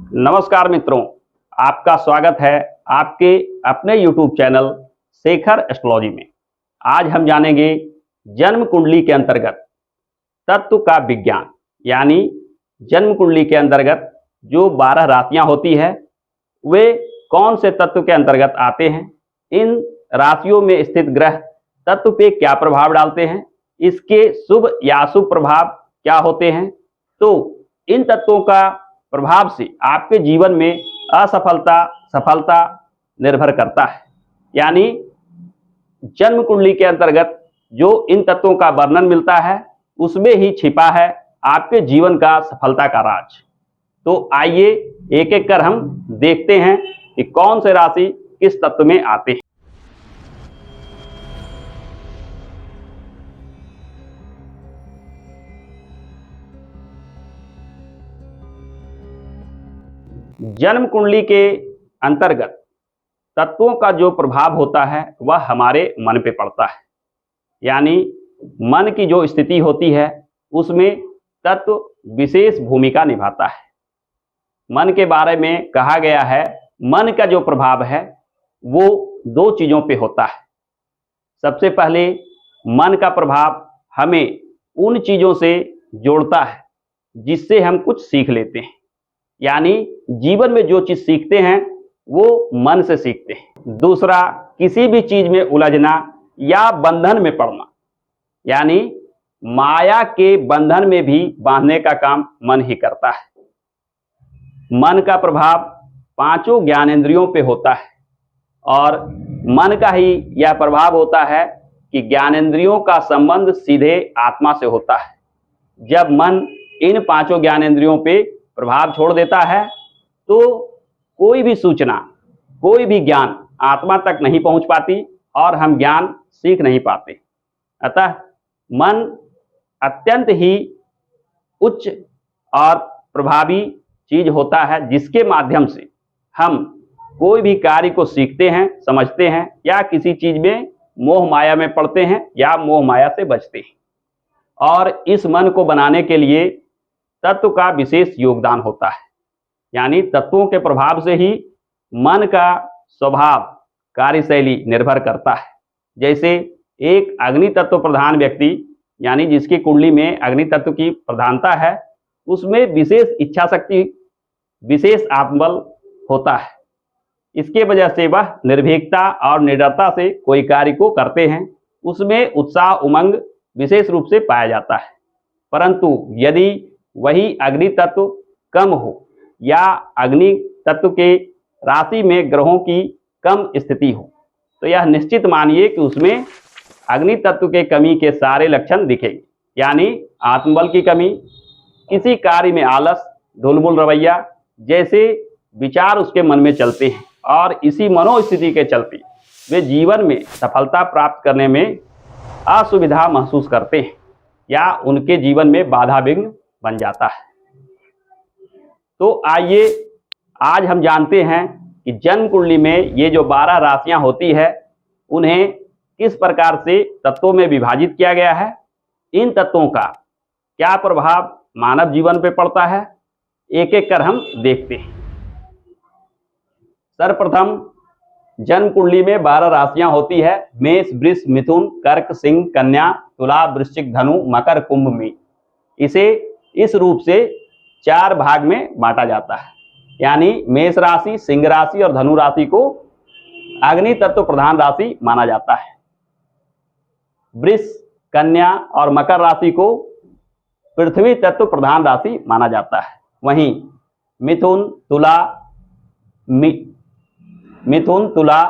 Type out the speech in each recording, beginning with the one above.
नमस्कार मित्रों, आपका स्वागत है आपके अपने YouTube चैनल शेखर एस्ट्रोलॉजी में। आज हम जानेंगे जन्म कुंडली के अंतर्गत तत्व का विज्ञान, यानी जन्म कुंडली के अंतर्गत जो 12 राशियां होती है वे कौन से तत्व के अंतर्गत आते हैं, इन राशियों में स्थित ग्रह तत्व पे क्या प्रभाव डालते हैं, इसके शुभ या अशुभ प्रभाव क्या होते हैं। तो इन तत्वों का प्रभाव से आपके जीवन में असफलता सफलता निर्भर करता है। यानी जन्म कुंडली के अंतर्गत जो इन तत्वों का वर्णन मिलता है उसमें ही छिपा है आपके जीवन का सफलता का राज। तो आइए एक एक कर हम देखते हैं कि कौन से राशि किस तत्व में आते हैं। जन्म कुंडली के अंतर्गत तत्वों का जो प्रभाव होता है वह हमारे मन पे पड़ता है। यानी मन की जो स्थिति होती है उसमें तत्व विशेष भूमिका निभाता है। मन के बारे में कहा गया है, मन का जो प्रभाव है वो 2 चीजों पे होता है। सबसे पहले मन का प्रभाव हमें उन चीजों से जोड़ता है जिससे हम कुछ सीख लेते हैं। यानी जीवन में जो चीज सीखते हैं वो मन से सीखते हैं। दूसरा, किसी भी चीज में उलझना या बंधन में पड़ना, यानी माया के बंधन में भी बांधने का काम मन ही करता है। मन का प्रभाव 5 ज्ञानेंद्रियों पे होता है और मन का ही यह प्रभाव होता है कि ज्ञानेंद्रियों का संबंध सीधे आत्मा से होता है। जब मन इन 5 ज्ञानेंद्रियों पे प्रभाव छोड़ देता है तो कोई भी सूचना, कोई भी ज्ञान आत्मा तक नहीं पहुंच पाती और हम ज्ञान सीख नहीं पाते। अतः मन अत्यंत ही उच्च और प्रभावी चीज होता है जिसके माध्यम से हम कोई भी कार्य को सीखते हैं, समझते हैं या किसी चीज में मोह माया में पड़ते हैं या मोह माया से बचते हैं। और इस मन को बनाने के लिए तत्व का विशेष योगदान होता है। यानी तत्वों के प्रभाव से ही मन का स्वभाव, कार्यशैली निर्भर करता है। जैसे एक अग्नि तत्व प्रधान व्यक्ति, यानी जिसकी कुंडली में अग्नि तत्व की प्रधानता है, उसमें विशेष इच्छा शक्ति, विशेष आत्मबल होता है। इसके वजह से वह निर्भीकता और निडरता से कोई कार्य को करते हैं, उसमें उत्साह उमंग विशेष रूप से पाया जाता है। परंतु यदि वही अग्नि तत्व कम हो या अग्नि तत्व के राशि में ग्रहों की कम स्थिति हो तो यह निश्चित मानिए कि उसमें अग्नि तत्व के कमी के सारे लक्षण दिखेंगे। यानी आत्मबल की कमी, किसी कार्य में आलस, ढुलमुल रवैया जैसे विचार उसके मन में चलते हैं और इसी मनोस्थिति के चलते वे जीवन में सफलता प्राप्त करने में असुविधा महसूस करते हैं या उनके जीवन में बाधा विघ्न बन जाता है। तो आइए आज हम जानते हैं कि जन्म कुंडली में ये जो 12 राशियां होती है उन्हें किस प्रकार से तत्वों में विभाजित किया गया है, इन तत्वों का क्या प्रभाव मानव जीवन पे पड़ता है, एक एक कर हम देखते हैं। सर्वप्रथम जन्म कुंडली में 12 राशियां होती है, मेष, वृष, मिथुन, कर्क, सिंह, कन्या, तुला, वृश्चिक, धनु, मकर, कुंभ, मीन। इसे इस रूप से 4 भाग में बांटा जाता है। यानी मेष राशि, सिंह राशि और धनु राशि को अग्नि तत्व प्रधान राशि माना जाता है। वृष, कन्या और मकर राशि को पृथ्वी तत्व प्रधान राशि माना जाता है। वहीं मिथुन, तुला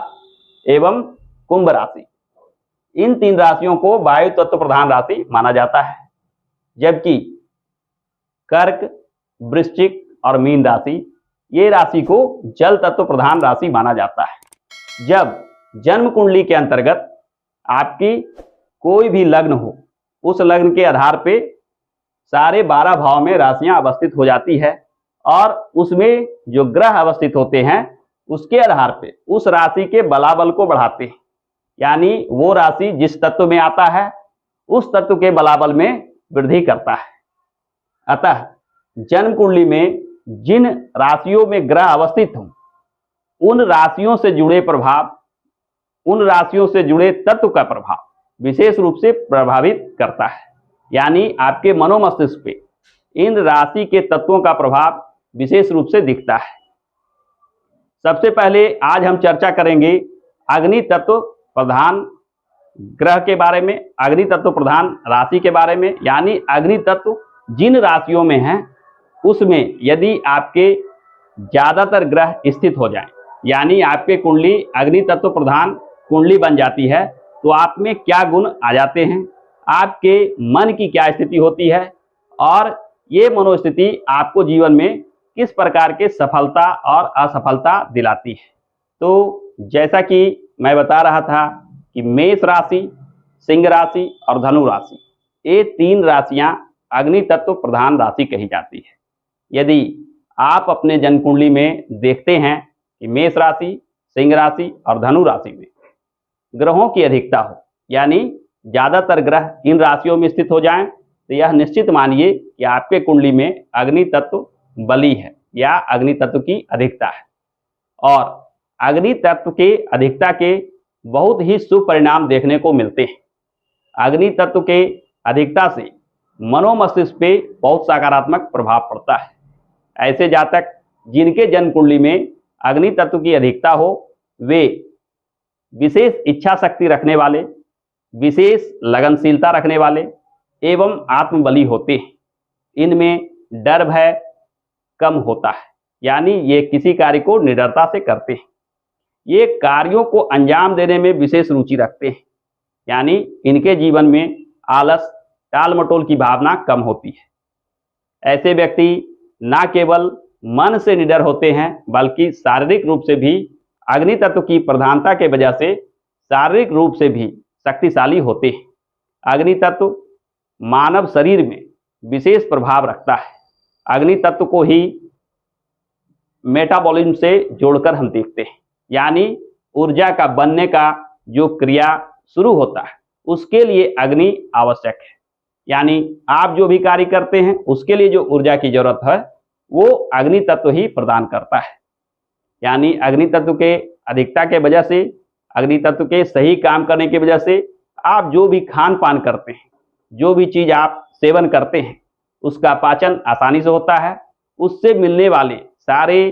एवं कुंभ राशि, इन 3 राशियों को वायु तत्व प्रधान राशि माना जाता है। जबकि कर्क, वृश्चिक और मीन राशि, ये राशि को जल तत्व प्रधान राशि माना जाता है। जब जन्म कुंडली के अंतर्गत आपकी कोई भी लग्न हो, उस लग्न के आधार पे सारे 12 भाव में राशियां अवस्थित हो जाती है और उसमें जो ग्रह अवस्थित होते हैं उसके आधार पे उस राशि के बलाबल को बढ़ाते हैं। यानी वो राशि जिस तत्व में आता है उस तत्व के बलाबल में वृद्धि करता है। अतः जन्म कुंडली में जिन राशियों में ग्रह अवस्थित हों उन राशियों से जुड़े प्रभाव, उन राशियों से जुड़े तत्व का प्रभाव विशेष रूप से प्रभावित करता है। यानी आपके मनोमस्तिष्क पे इन राशि के तत्वों का प्रभाव विशेष रूप से दिखता है। सबसे पहले आज हम चर्चा करेंगे अग्नि तत्व प्रधान ग्रह के बारे में, अग्नि तत्व प्रधान राशि के बारे में। यानी अग्नि तत्व जिन राशियों में है उसमें यदि आपके ज्यादातर ग्रह स्थित हो जाएं, यानी आपके कुंडली अग्नि तत्व प्रधान कुंडली बन जाती है, तो आप में क्या गुण आ जाते हैं, आपके मन की क्या स्थिति होती है और ये मनोस्थिति आपको जीवन में किस प्रकार के सफलता और असफलता दिलाती है। तो जैसा कि मैं बता रहा था कि मेष राशि, सिंह राशि और धनु राशि, ये तीन राशियां अग्नि तत्व प्रधान राशि कही जाती है। यदि आप अपने जन्म कुंडली में देखते हैं कि मेष राशि, सिंह राशि और धनु राशि में ग्रहों की अधिकता हो, यानी ज्यादातर ग्रह इन राशियों में स्थित हो जाएं, तो यह निश्चित मानिए कि आपके कुंडली में अग्नि तत्व बली है या अग्नि तत्व की अधिकता है। और अग्नि तत्व के अधिकता के बहुत ही शुभ परिणाम देखने को मिलते हैं। अग्नि तत्व के अधिकता से मनोमस्तिष्क पे बहुत सकारात्मक प्रभाव पड़ता है। ऐसे जातक जिनके जन्म कुंडली में अग्नि तत्व की अधिकता हो, वे विशेष इच्छा शक्ति रखने वाले, विशेष लगनशीलता रखने वाले एवं आत्मबली होते हैं। इनमें डर भय कम होता है, यानी ये किसी कार्य को निडरता से करते हैं। ये कार्यों को अंजाम देने में विशेष रुचि रखते हैं, यानी इनके जीवन में आलस, टाल मटोल की भावना कम होती है। ऐसे व्यक्ति न केवल मन से निडर होते हैं बल्कि शारीरिक रूप से भी अग्नि तत्व की प्रधानता के वजह से शारीरिक रूप से भी शक्तिशाली होते हैं। अग्नि तत्व मानव शरीर में विशेष प्रभाव रखता है। अग्नि तत्व को ही मेटाबॉलिज्म से जोड़कर हम देखते हैं, यानी ऊर्जा का बनने का जो क्रिया शुरू होता है उसके लिए अग्नि आवश्यक है। यानी आप जो भी कार्य करते हैं उसके लिए जो ऊर्जा की जरूरत है वो अग्नि तत्व ही प्रदान करता है। यानी अग्नि तत्व के अधिकता के वजह से, अग्नि तत्व के सही काम करने की वजह से आप जो भी खान पान करते हैं, जो भी चीज आप सेवन करते हैं, उसका पाचन आसानी से होता है। उससे मिलने वाले सारे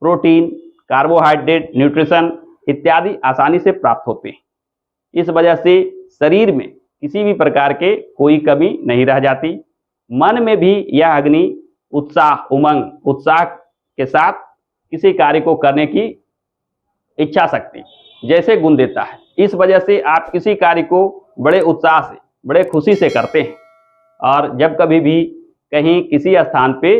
प्रोटीन, कार्बोहाइड्रेट, न्यूट्रिशन इत्यादि आसानी से प्राप्त होते हैं। इस वजह से शरीर में किसी भी प्रकार के कोई कमी नहीं रह जाती। मन में भी यह अग्नि उत्साह, उमंग, उत्साह के साथ किसी कार्य को करने की इच्छा शक्ति जैसे गुण देता है। इस वजह से आप किसी कार्य को बड़े उत्साह से, बड़े खुशी से करते हैं। और जब कभी भी कहीं किसी स्थान पे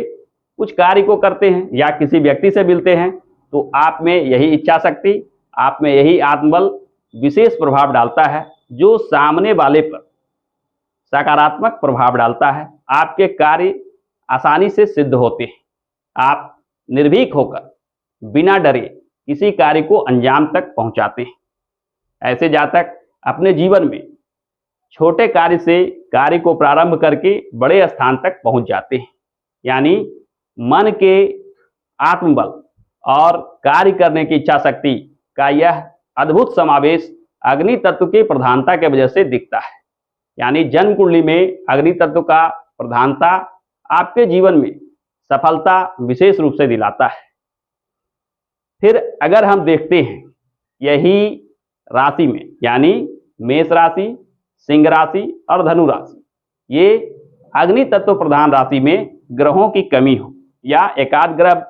कुछ कार्य को करते हैं या किसी व्यक्ति से मिलते हैं तो आप में यही इच्छा शक्ति, आप में यही आत्मबल विशेष प्रभाव डालता है, जो सामने वाले पर सकारात्मक प्रभाव डालता है। आपके कार्य आसानी से सिद्ध होते हैं। आप निर्भीक होकर बिना डरे किसी कार्य को अंजाम तक पहुंचाते हैं। ऐसे जातक अपने जीवन में छोटे कार्य से कार्य को प्रारंभ करके बड़े स्थान तक पहुंच जाते हैं। यानी मन के आत्मबल और कार्य करने की इच्छा शक्ति का यह अद्भुत समावेश अग्नि तत्व की प्रधानता के वजह से दिखता है। यानी जन्म कुंडली में अग्नि तत्व का प्रधानता आपके जीवन में सफलता विशेष रूप से दिलाता है। फिर अगर हम देखते हैं यही राशि में, यानी मेष राशि, सिंह राशि और धनु राशि, ये अग्नि तत्व प्रधान राशि में ग्रहों की कमी हो या एकाध ग्रह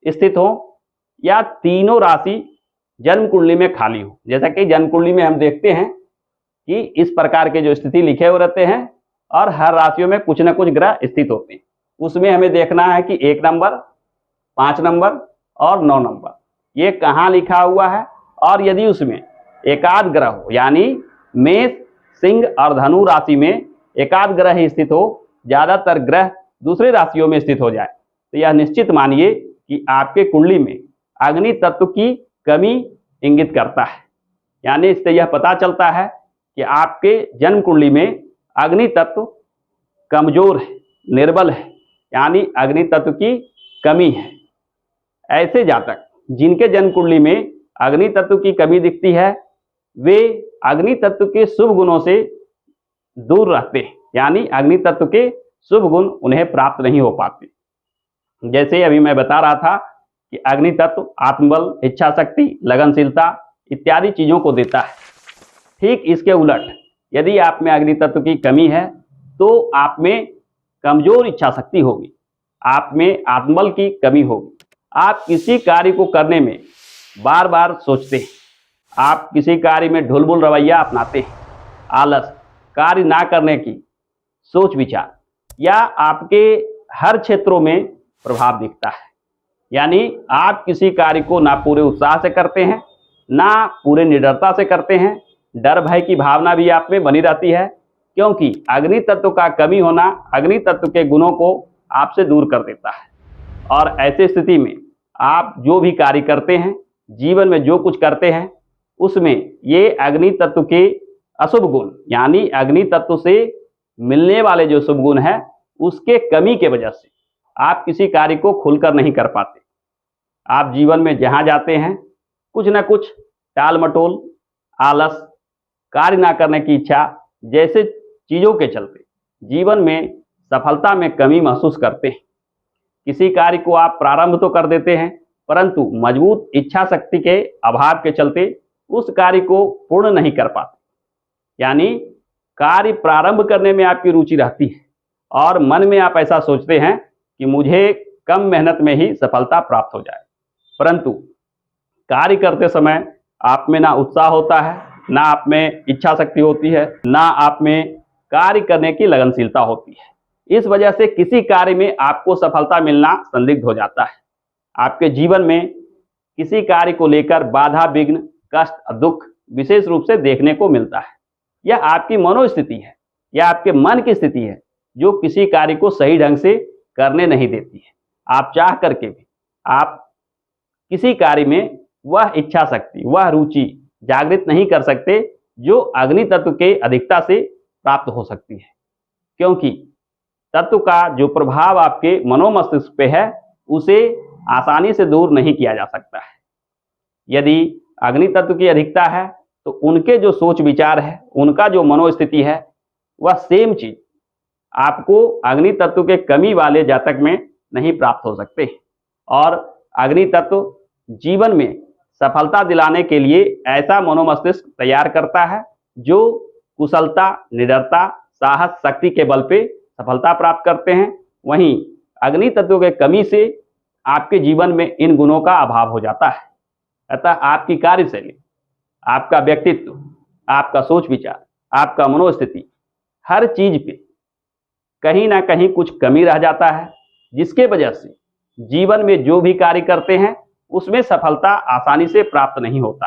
स्थित हो या तीनों राशि जन्म कुंडली में खाली हो। जैसा कि जन्म कुंडली में हम देखते हैं कि इस प्रकार के जो स्थिति लिखे हुए रहते हैं और हर राशियों में कुछ न कुछ ग्रह स्थित होते हैं। उसमें हमें देखना है कि 1 नंबर, 5 नंबर और 9 नंबर ये कहाँ लिखा हुआ है। और यदि उसमें एकाध ग्रह हो, यानी मेष, सिंह और धनु राशि में एकाध ग्रह ही स्थित हो, ज्यादातर ग्रह दूसरे राशियों में स्थित हो जाए, तो यह निश्चित मानिए कि आपके कुंडली में अग्नि तत्व की कमी इंगित करता है। यानी इससे यह पता चलता है कि आपके जन्म कुंडली में अग्नि तत्व कमजोर है, निर्बल है। यानी अग्नि तत्व की कमी है। ऐसे जातक जिनके जन्म कुंडली में अग्नि तत्व की कमी दिखती है, वे अग्नि तत्व के शुभ गुणों से दूर रहते हैं, यानी अग्नि तत्व के शुभ गुण उन्हें प्राप्त नहीं हो पाते। जैसे अभी मैं बता रहा था कि अग्नि तत्व आत्मबल, इच्छा शक्ति, लगनशीलता इत्यादि चीजों को देता है। ठीक इसके उलट यदि आप में अग्नि तत्व की कमी है तो आप में कमजोर इच्छा शक्ति होगी, आप में आत्मबल की कमी होगी, आप किसी कार्य को करने में बार बार सोचते हैं, आप किसी कार्य में ढुलबुल रवैया अपनाते हैं, आलस, कार्य ना करने की सोच विचार, या आपके हर क्षेत्रों में प्रभाव दिखता है। यानी आप किसी कार्य को ना पूरे उत्साह से करते हैं, ना पूरे निडरता से करते हैं, डर भय की भावना भी आप में बनी रहती है, क्योंकि अग्नि तत्व का कमी होना अग्नि तत्व के गुणों को आपसे दूर कर देता है। और ऐसी स्थिति में आप जो भी कार्य करते हैं, जीवन में जो कुछ करते हैं, उसमें ये अग्नि तत्व के अशुभ गुण यानी अग्नि तत्व से मिलने वाले जो शुभ गुण है उसके कमी के वजह से आप किसी कार्य को खुलकर नहीं कर पाते। आप जीवन में जहां जाते हैं कुछ ना कुछ टाल मटोल, आलस, कार्य ना करने की इच्छा जैसे चीजों के चलते जीवन में सफलता में कमी महसूस करते हैं। किसी कार्य को आप प्रारंभ तो कर देते हैं, परंतु मजबूत इच्छा शक्ति के अभाव के चलते उस कार्य को पूर्ण नहीं कर पाते। यानी कार्य प्रारंभ करने में आपकी रुचि रहती है और मन में आप ऐसा सोचते हैं कि मुझे कम मेहनत में ही सफलता प्राप्त हो जाए, परंतु कार्य करते समय आप में ना उत्साह होता है, ना आप में इच्छा शक्ति होती है, ना आप में कार्य करने की लगनशीलता होती है। इस वजह से किसी कार्य में आपको सफलता मिलना संदिग्ध हो जाता है। आपके जीवन में किसी कार्य को लेकर बाधा, विघ्न, कष्ट, दुख विशेष रूप से देखने को मिलता है। यह आपकी मनोस्थिति है या आपके मन की स्थिति है जो किसी कार्य को सही ढंग से करने नहीं देती है। आप चाह करके भी आप किसी कार्य में वह इच्छा शक्ति, वह रुचि जागृत नहीं कर सकते जो अग्नि तत्व के अधिकता से प्राप्त हो सकती है, क्योंकि तत्व का जो प्रभाव आपके मनोमस्तिष्क पे है उसे आसानी से दूर नहीं किया जा सकता है। यदि अग्नि तत्व की अधिकता है तो उनके जो सोच विचार है, उनका जो मनोस्थिति है, वह सेम चीज आपको अग्नि तत्व के कमी वाले जातक में नहीं प्राप्त हो सकते। और अग्नि तत्व जीवन में सफलता दिलाने के लिए ऐसा मनोमस्तिष्क तैयार करता है जो कुशलता, निडरता, साहस, शक्ति के बल पे सफलता प्राप्त करते हैं। वहीं अग्नि तत्व के कमी से आपके जीवन में इन गुणों का अभाव हो जाता है। अतः आपकी कार्यशैली, आपका व्यक्तित्व, आपका सोच विचार, आपका मनोस्थिति, हर चीज पे कहीं ना कहीं कुछ कमी रह जाता है, जिसके वजह से जीवन में जो भी कार्य करते हैं उसमें सफलता आसानी से प्राप्त नहीं होता।